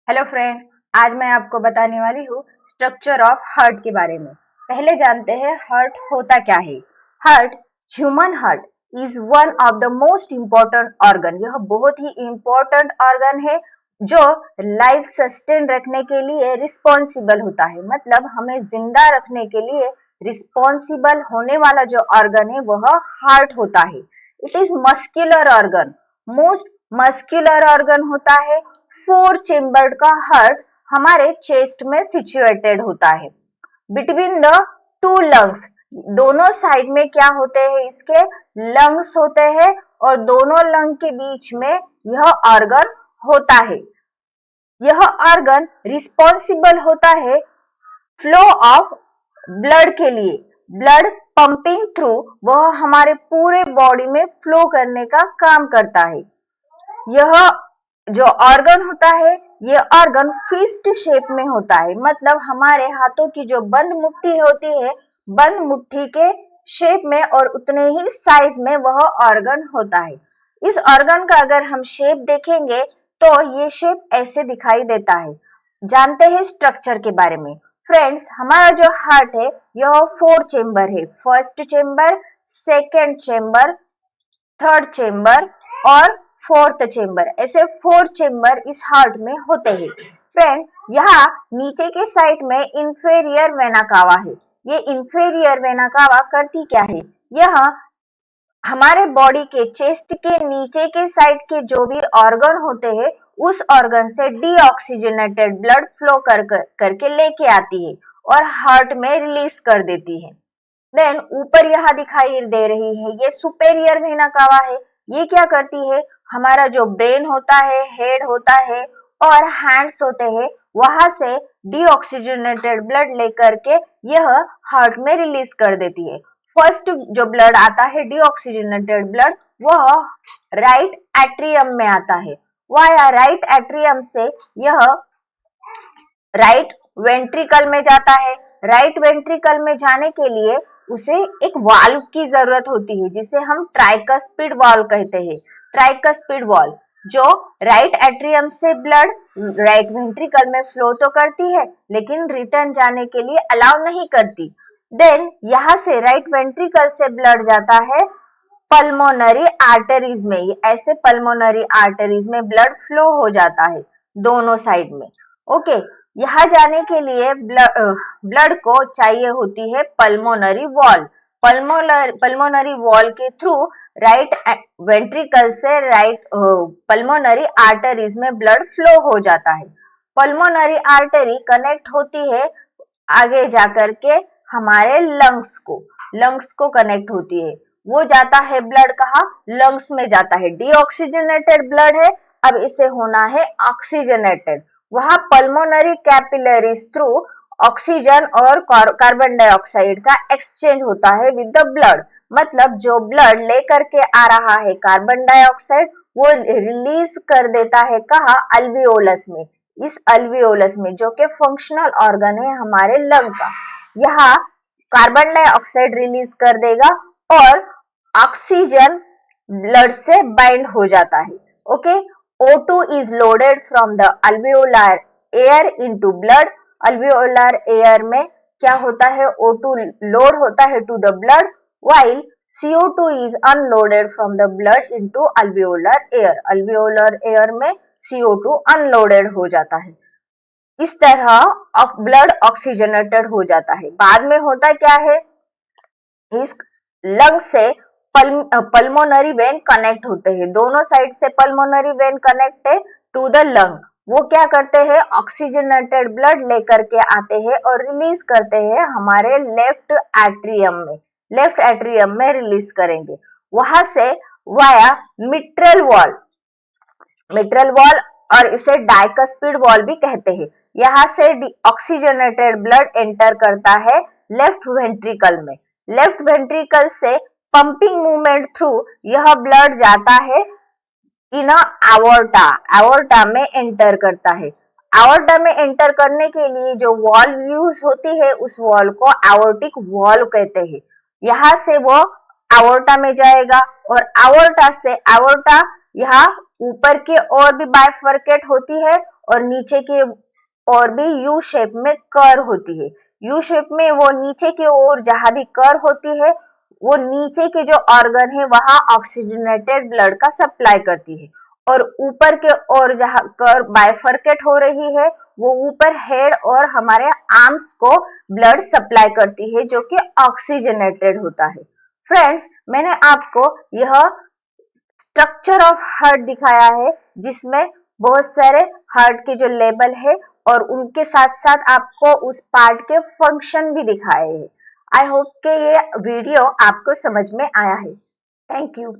Hello friend. आज मैं आपको बताने वाली हूँ स्ट्रक्चर ऑफ हार्ट के बारे में। पहले जानते हैं हार्ट होता क्या है। Heart, human heart is one of the most important organ. यह बहुत ही इम्पोर्टेंट ऑर्गन है जो लाइफ सस्टेन रखने के लिए रिस्पॉन्सिबल होता है। मतलब हमें जिंदा रखने के लिए रिस्पॉन्सिबल होने वाला जो ऑर्गन है वह हार्ट होता है। It is muscular organ, most muscular organ होता है। 4 चेम्बर्ड का हार्ट हमारे चेस्ट में सिचुएटेड होता है। बिटवीन द 2 लंग्स, दोनों साइड में क्या होते हैं, इसके लंग्स होते हैं और दोनों लंग के बीच में यह ऑर्गन होता है। यह ऑर्गन रिस्पॉन्सिबल होता है फ्लो ऑफ ब्लड के लिए। ब्लड पंपिंग थ्रू वह हमारे पूरे बॉडी में फ्लो करने का काम करता है। यह जो ऑर्गन होता है, ये ऑर्गन फिस्ट शेप में होता है। मतलब हमारे हाथों की जो बंद मुट्ठी होती है, बंद मुट्ठी के शेप में और उतने ही साइज में वह ऑर्गन होता है। इस ऑर्गन का अगर हम शेप देखेंगे तो ये शेप ऐसे दिखाई देता है। जानते हैं स्ट्रक्चर के बारे में। फ्रेंड्स, हमारा जो हार्ट है यह 4 चेम्बर है। First chamber, second chamber, third chamber और फोर्थ चेम्बर, ऐसे 4 चेम्बर इस हार्ट में होते हैं। फ्रेंड, यहाँ नीचे के साइड में इंफेरियर वेना कावा है। ये इंफेरियर वेना कावा करती क्या है, यह हमारे बॉडी के चेस्ट के नीचे के साइड के जो भी ऑर्गन होते हैं उस ऑर्गन से डीऑक्सीजनेटेड ब्लड फ्लो करके लेके आती है और हार्ट में रिलीज कर देती है। देन ऊपर यहाँ दिखाई दे रही है ये सुपेरियर वेना कावा है। ये क्या करती है, हमारा जो ब्रेन होता है, हेड होता है और हैंड्स होते हैं, वहां से डीऑक्सीजनेटेड ब्लड लेकर के यह हार्ट में रिलीज कर देती है। फर्स्ट जो ब्लड आता है डीऑक्सीजनेटेड ब्लड, वह राइट एट्रियम में आता है। वाया राइट एट्रियम से यह राइट वेंट्रिकल में जाता है। राइट वेंट्रिकल में जाने के लिए उसे एक वाल्व की जरूरत होती है जिसे हम ट्राइकस्पिड वाल्व कहते हैं। ट्राइकस्पिड वाल्व जो राइट एट्रियम से ब्लड राइट वेंट्रिकल में फ्लो तो करती है लेकिन रिटर्न जाने के लिए अलाउ नहीं करती। देन यहाँ से राइट वेंट्रिकल से ब्लड जाता है पल्मोनरी आर्टरीज में। ऐसे पल्मोनरी आर्टरीज में ब्लड फ्लो हो जाता है दोनों साइड में। ओके, यहाँ जाने के लिए ब्लड को चाहिए होती है पल्मोनरी वॉल। पल्मोनरी वॉल के थ्रू राइट वेंट्रिकल से राइट पल्मोनरी आर्टरीज में ब्लड फ्लो हो जाता है। पल्मोनरी आर्टरी कनेक्ट होती है आगे जाकर के हमारे लंग्स को कनेक्ट होती है। वो जाता है ब्लड कहाँ, लंग्स में जाता है। डीऑक्सीजनेटेड ब्लड है, अब इसे होना है ऑक्सीजनेटेड। वहां पल्मोनरी कैपिलरीज थ्रू ऑक्सीजन और कार्बन डाइऑक्साइड का एक्सचेंज होता है विद द ब्लड। मतलब जो ब्लड लेकर के आ रहा है कार्बन डाइऑक्साइड, वो रिलीज कर देता है कहा, अल्वियोलस में। इस अल्वियोलस में जो कि फंक्शनल ऑर्गन है हमारे लंग का, यहाँ कार्बन डाइऑक्साइड रिलीज कर देगा और ऑक्सीजन ब्लड से बाइंड हो जाता है। Okay, O2 is loaded from the alveolar air into blood। alveolar air में क्या होता है, O2 लोड होता है to the blood while CO2 is unloaded from the blood into alveolar air। alveolar air में CO2 unloaded हो जाता है। इस तरह ब्लड ऑक्सीजनेटेड हो जाता है। बाद में होता क्या है, इस लंग से पल्मोनरी वेन कनेक्ट होते हैं। दोनों साइड से पल्मोनरी वेन कनेक्ट है टू द लंग। वो क्या करते हैं, ऑक्सीजनेटेड ब्लड लेकर के आते हैं और रिलीज करते हैं हमारे लेफ्ट एट्रियम में। लेफ्ट एट्रियम में रिलीज करेंगे। वहां से वाया मिट्रल वॉल और इसे डाइकस्पिड वॉल भी कहते हैं, यहाँ से ऑक्सीजनेटेड ब्लड एंटर करता है लेफ्ट वेंट्रिकल में। लेफ्ट वेंट्रिकल से पंपिंग मूवमेंट थ्रू यह ब्लड जाता है इन एवोर्टा। एवोर्टा में एंटर करता है। एवोर्टा में एंटर करने के लिए जो वॉल यूज होती है उस वॉल को एवोर्टिक वॉल कहते हैं। यहाँ से वो एवोर्टा में जाएगा और एवोर्टा से एवोर्टा यहाँ ऊपर की ओर भी बाइफरकेट होती है और नीचे की ओर भी यू शेप में कर्व होती है। यू शेप में वो नीचे की ओर जहां भी कर्व होती है, वो नीचे के जो ऑर्गन है वहां ऑक्सीजनेटेड ब्लड का सप्लाई करती है, और ऊपर के ओर जहां कर्व बाइफरकेट हो रही है, वो ऊपर हेड और हमारे आर्म्स को ब्लड सप्लाई करती है, जो कि ऑक्सीजनेटेड होता है। फ्रेंड्स, मैंने आपको यह स्ट्रक्चर ऑफ हार्ट दिखाया है, जिसमें बहुत सारे हार्ट के जो लेवल है और उनके साथ साथ आपको उस पार्ट के फंक्शन भी दिखाए हैं। आई होप कि ये वीडियो आपको समझ में आया है। Thank you.